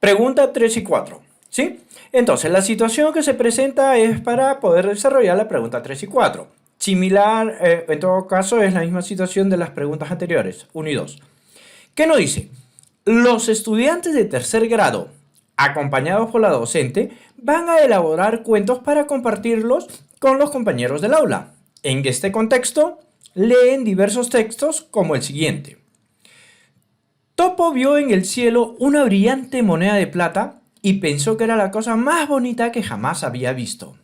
Pregunta 3 y 4, ¿sí? Entonces, la situación que se presenta es para poder desarrollar la pregunta 3 y 4. Similar, en todo caso, es la misma situación de las preguntas anteriores, 1 y 2. ¿Qué nos dice? Los estudiantes de tercer grado, acompañados por la docente, van a elaborar cuentos para compartirlos con los compañeros del aula. En este contexto, leen diversos textos como el siguiente. Topo vio en el cielo una brillante moneda de plata y pensó que era la cosa más bonita que jamás había visto.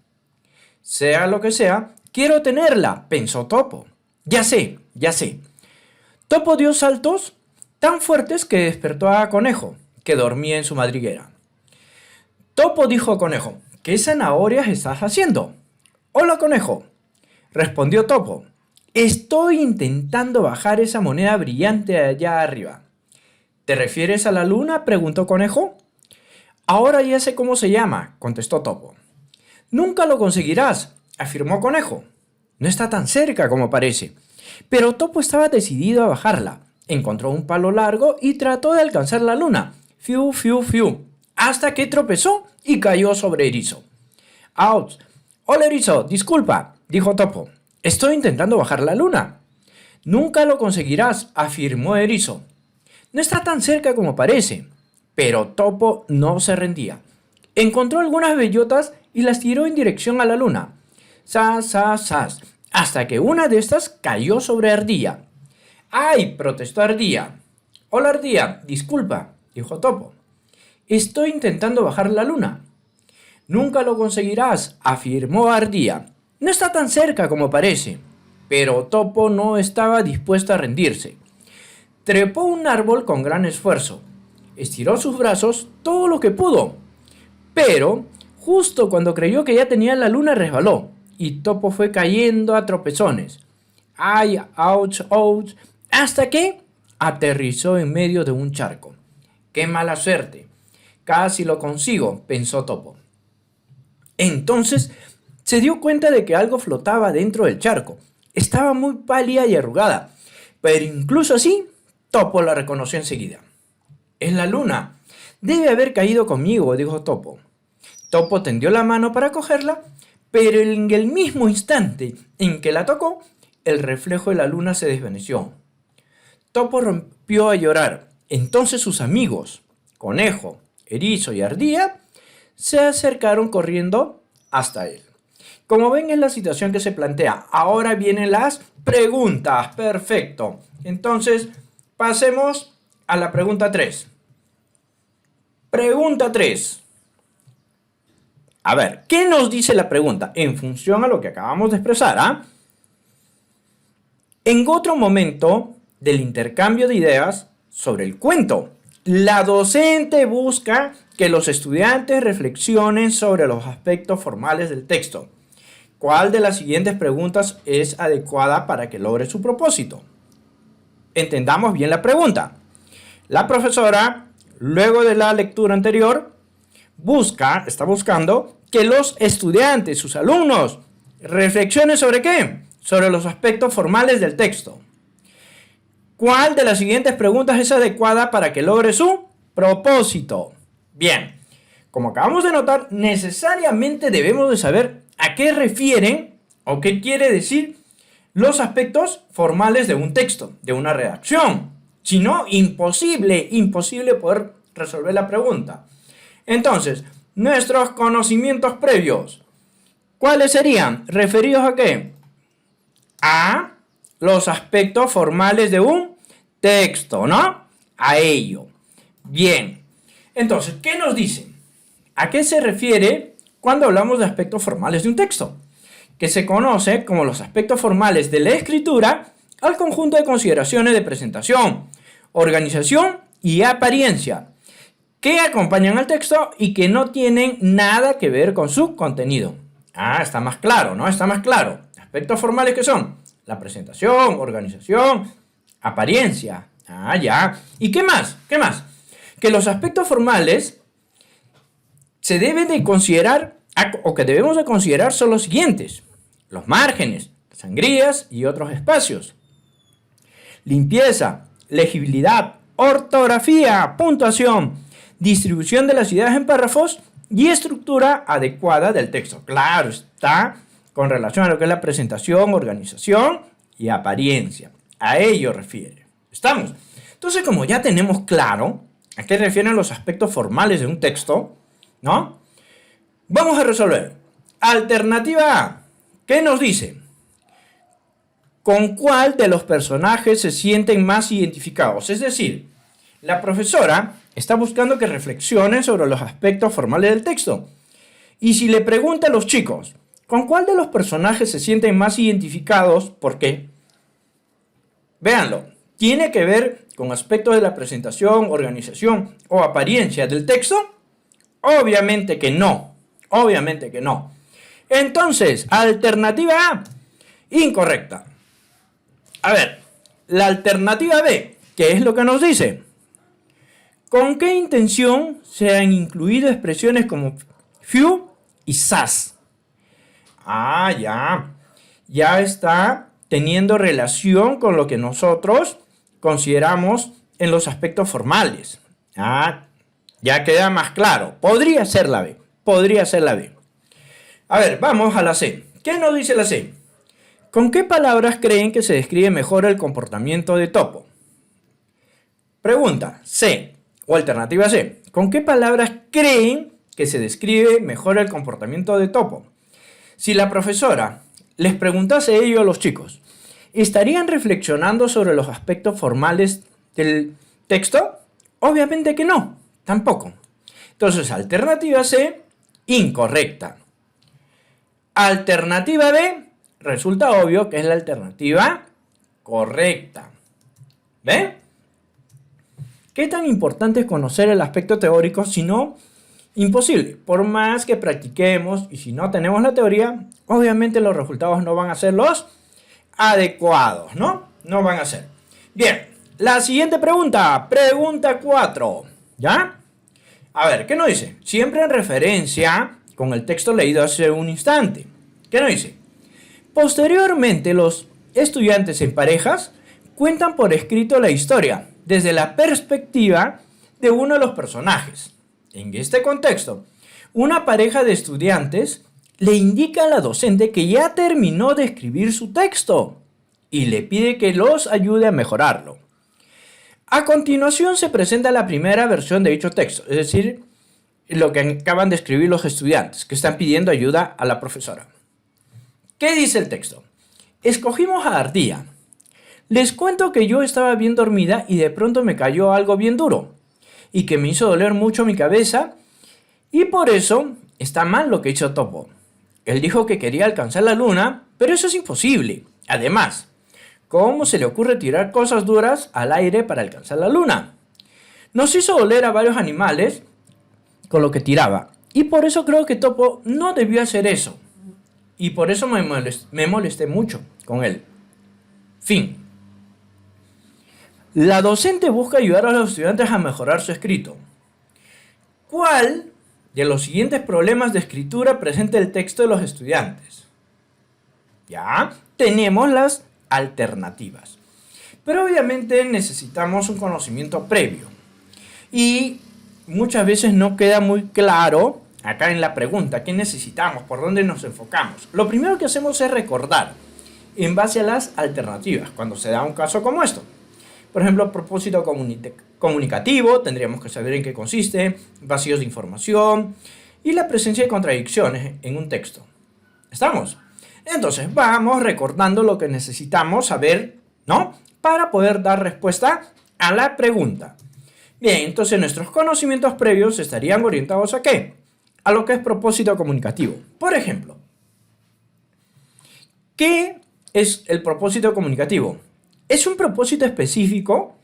Sea lo que sea, quiero tenerla, pensó Topo. Ya sé, ya sé. Topo dio saltos tan fuertes que despertó a Conejo, que dormía en su madriguera. Topo dijo a Conejo, ¿qué zanahorias estás haciendo? Hola, Conejo, respondió Topo. Estoy intentando bajar esa moneda brillante allá arriba. ¿Te refieres a la luna?, preguntó Conejo. Ahora ya sé cómo se llama, contestó Topo. Nunca lo conseguirás, afirmó Conejo. No está tan cerca como parece. Pero Topo estaba decidido a bajarla. Encontró un palo largo y trató de alcanzar la luna. Fiu, fiu, fiu. Hasta que tropezó y cayó sobre Erizo. ¡Auch! Hola, Erizo, disculpa, dijo Topo. Estoy intentando bajar la luna. Nunca lo conseguirás, afirmó Erizo. No está tan cerca como parece. Pero Topo no se rendía. Encontró algunas bellotas y las tiró en dirección a la luna. Sas, sas, sas, hasta que una de estas cayó sobre Ardilla. ¡Ay!, protestó Ardilla. Hola, Ardilla, disculpa, dijo Topo. Estoy intentando bajar la luna. Nunca lo conseguirás, afirmó Ardilla. No está tan cerca como parece. Pero Topo no estaba dispuesto a rendirse. Trepó un árbol con gran esfuerzo. Estiró sus brazos todo lo que pudo. Pero, justo cuando creyó que ya tenía la luna, resbaló. Y Topo fue cayendo a tropezones. ¡Ay, ouch, ouch! Hasta que aterrizó en medio de un charco. ¡Qué mala suerte! Casi lo consigo, pensó Topo. Entonces se dio cuenta de que algo flotaba dentro del charco. Estaba muy pálida y arrugada. Pero incluso así, Topo la reconoció enseguida. Es la luna. Debe haber caído conmigo, dijo Topo. Topo tendió la mano para cogerla, pero en el mismo instante en que la tocó, el reflejo de la luna se desvaneció. Topo rompió a llorar. Entonces sus amigos, Conejo, Erizo y Ardilla, se acercaron corriendo hasta él. Como ven, es la situación que se plantea. Ahora vienen las preguntas. Perfecto. Entonces, pasemos a la pregunta 3. Pregunta 3. A ver, ¿qué nos dice la pregunta? En función a lo que acabamos de expresar, ¿ah? En otro momento del intercambio de ideas sobre el cuento, la docente busca que los estudiantes reflexionen sobre los aspectos formales del texto. ¿Cuál de las siguientes preguntas es adecuada para que logre su propósito? Entendamos bien la pregunta. La profesora, luego de la lectura anterior, está buscando que los estudiantes, sus alumnos, reflexionen ¿sobre qué? Sobre los aspectos formales del texto. ¿Cuál de las siguientes preguntas es adecuada para que logre su propósito? Bien, como acabamos de notar, necesariamente debemos de saber a qué refieren o qué quiere decir los aspectos formales de un texto, de una redacción. Si no, imposible poder resolver la pregunta. Entonces, nuestros conocimientos previos, ¿cuáles serían? ¿Referidos a qué? A los aspectos formales de un texto, ¿no? A ello. Bien. Entonces, ¿qué nos dice? ¿A qué se refiere cuando hablamos de aspectos formales de un texto? Que se conoce como los aspectos formales de la escritura al conjunto de consideraciones de presentación, organización y apariencia, que acompañan al texto y que no tienen nada que ver con su contenido. Ah, está más claro, ¿no? Está más claro. Aspectos formales que son la presentación, organización, apariencia. Ah, ya. ¿Y qué más? ¿Qué más? Que los aspectos formales se deben de considerar, o que debemos de considerar, son los siguientes: los márgenes, las sangrías y otros espacios. Limpieza, legibilidad, ortografía, puntuación, distribución de las ideas en párrafos y estructura adecuada del texto. Claro, está con relación a lo que es la presentación, organización y apariencia. A ello refiere. ¿Estamos? Entonces, como ya tenemos claro a qué refieren los aspectos formales de un texto, ¿no? Vamos a resolver. Alternativa A. ¿Qué nos dice? ¿Con cuál de los personajes se sienten más identificados? Es decir, la profesora está buscando que reflexionen sobre los aspectos formales del texto. Y si le pregunta a los chicos, ¿con cuál de los personajes se sienten más identificados? ¿Por qué? Véanlo, ¿tiene que ver con aspectos de la presentación, organización o apariencia del texto? Obviamente que no. Obviamente que no. Entonces, alternativa A, incorrecta. A ver, la alternativa B, ¿qué es lo que nos dice? ¿Con qué intención se han incluido expresiones como few y sas? Ya está teniendo relación con lo que nosotros consideramos en los aspectos formales. Ya queda más claro. Podría ser la B. Podría ser la B. A ver, vamos a la C. ¿Qué nos dice la C? ¿Con qué palabras creen que se describe mejor el comportamiento de Topo? Pregunta C o alternativa C. ¿Con qué palabras creen que se describe mejor el comportamiento de Topo? Si la profesora les preguntase ello a los chicos, ¿estarían reflexionando sobre los aspectos formales del texto? Obviamente que no, tampoco. Entonces, alternativa C, incorrecta. Alternativa B, resulta obvio que es la alternativa correcta. ¿Ven? ¿Qué tan importante es conocer el aspecto teórico? Si no, imposible. Por más que practiquemos y si no tenemos la teoría, obviamente los resultados no van a ser los adecuados, ¿no? No van a ser. Bien, la siguiente pregunta. Pregunta 4. ¿Ya? A ver, ¿qué nos dice? Siempre en referencia con el texto leído hace un instante. ¿Qué nos dice? Posteriormente, los estudiantes en parejas cuentan por escrito la historia desde la perspectiva de uno de los personajes. En este contexto, una pareja de estudiantes le indica a la docente que ya terminó de escribir su texto y le pide que los ayude a mejorarlo. A continuación se presenta la primera versión de dicho texto, es decir, lo que acaban de escribir los estudiantes, que están pidiendo ayuda a la profesora. ¿Qué dice el texto? Escogimos a Ardilla. Les cuento que yo estaba bien dormida y de pronto me cayó algo bien duro y que me hizo doler mucho mi cabeza y por eso está mal lo que hizo Topo. Él dijo que quería alcanzar la luna, pero eso es imposible. Además, ¿cómo se le ocurre tirar cosas duras al aire para alcanzar la luna? Nos hizo doler a varios animales con lo que tiraba y por eso creo que Topo no debió hacer eso. Y por eso me molesté mucho con él. Fin. La docente busca ayudar a los estudiantes a mejorar su escrito. ¿Cuál de los siguientes problemas de escritura presenta el texto de los estudiantes? Ya tenemos las alternativas. Pero obviamente necesitamos un conocimiento previo. Y muchas veces no queda muy claro acá en la pregunta qué necesitamos, por dónde nos enfocamos. Lo primero que hacemos es recordar en base a las alternativas cuando se da un caso como esto. Por ejemplo, propósito comunicativo, tendríamos que saber en qué consiste, vacíos de información y la presencia de contradicciones en un texto. ¿Estamos? Entonces, vamos recordando lo que necesitamos saber, ¿no? Para poder dar respuesta a la pregunta. Bien, entonces nuestros conocimientos previos estarían orientados ¿a qué? A lo que es propósito comunicativo. Por ejemplo, ¿qué es el propósito comunicativo? Es un propósito específico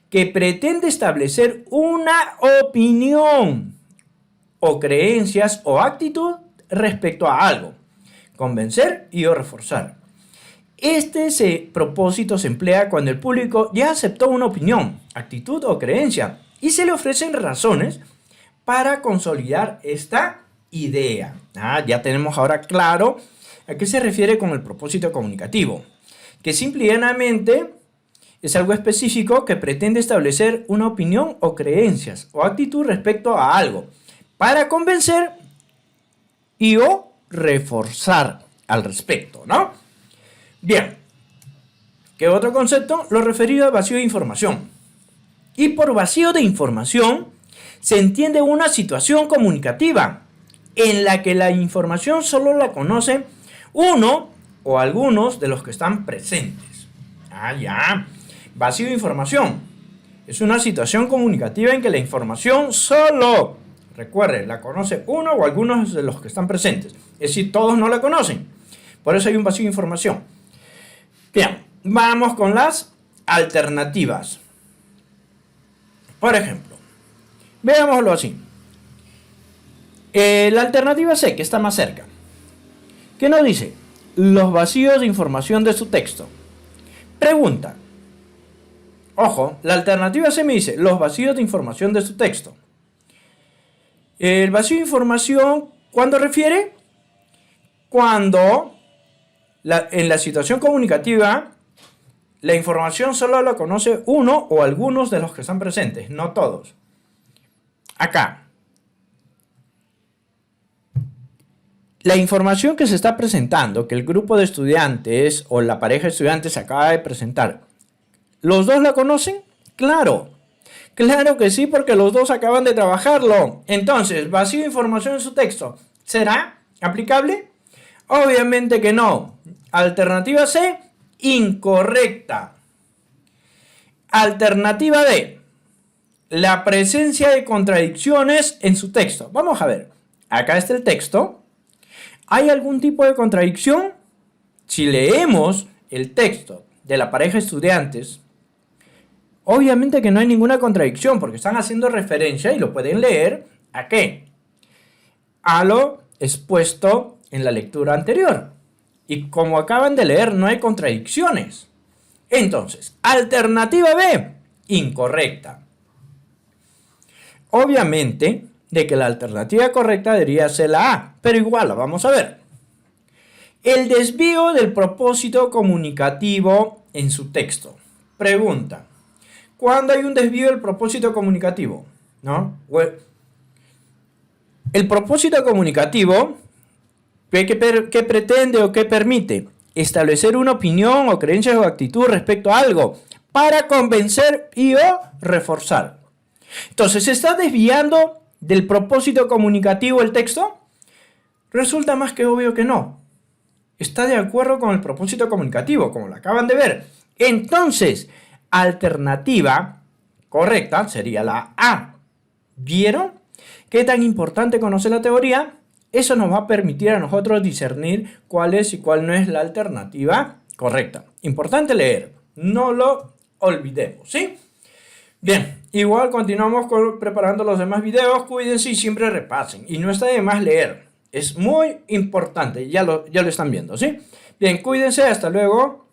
que pretende establecer una opinión o creencias o actitud respecto a algo, convencer y o reforzar. Este propósito se emplea cuando el público ya aceptó una opinión, actitud o creencia y se le ofrecen razones para consolidar esta idea. Ya tenemos ahora claro a qué se refiere con el propósito comunicativo, que simplemente Es algo específico que pretende establecer una opinión o creencias o actitud respecto a algo para convencer y o reforzar al respecto, ¿no? Bien, ¿qué otro concepto? Lo referido al vacío de información. Y por vacío de información se entiende una situación comunicativa en la que la información solo la conoce uno o algunos de los que están presentes. Ah, ya. Vacío de información. Es una situación comunicativa en que la información solo, recuerde, la conoce uno o algunos de los que están presentes. Es decir, todos no la conocen. Por eso hay un vacío de información. Bien, vamos con las alternativas. Por ejemplo, veámoslo así. La alternativa C, que está más cerca. ¿Qué nos dice? Los vacíos de información de su texto. Pregunta. Ojo, la alternativa C me dice los vacíos de información de su texto. El vacío de información, ¿cuándo refiere? Cuando en la situación comunicativa la información solo la conoce uno o algunos de los que están presentes, no todos. Acá. La información que se está presentando, que el grupo de estudiantes o la pareja de estudiantes acaba de presentar, ¿los dos la conocen? Claro. Claro que sí, porque los dos acaban de trabajarlo. Entonces, vacío de información en su texto, ¿será aplicable? Obviamente que no. Alternativa C, incorrecta. Alternativa D, la presencia de contradicciones en su texto. Vamos a ver. Acá está el texto. ¿Hay algún tipo de contradicción? Si leemos el texto de la pareja de estudiantes, obviamente que no hay ninguna contradicción porque están haciendo referencia y lo pueden leer ¿a qué? A lo expuesto en la lectura anterior. Y como acaban de leer, no hay contradicciones. Entonces, alternativa B, incorrecta. Obviamente de que la alternativa correcta debería ser la A, pero igual la vamos a ver. El desvío del propósito comunicativo en su texto. Pregunta. ¿Cuándo hay un desvío del propósito comunicativo? ¿No? El propósito comunicativo, ¿qué pretende o qué permite? Establecer una opinión o creencia o actitud respecto a algo para convencer y o reforzar. Entonces, ¿se está desviando del propósito comunicativo el texto? Resulta más que obvio que no. Está de acuerdo con el propósito comunicativo, como lo acaban de ver. Entonces, alternativa correcta sería la A. ¿Vieron? ¿Qué tan importante conocer la teoría? Eso nos va a permitir a nosotros discernir cuál es y cuál no es la alternativa correcta. Importante leer, no lo olvidemos, ¿sí? Bien, igual continuamos preparando los demás videos. Cuídense y siempre repasen. Y no está de más leer. Es muy importante, ya lo están viendo, ¿sí? Bien, cuídense, hasta luego.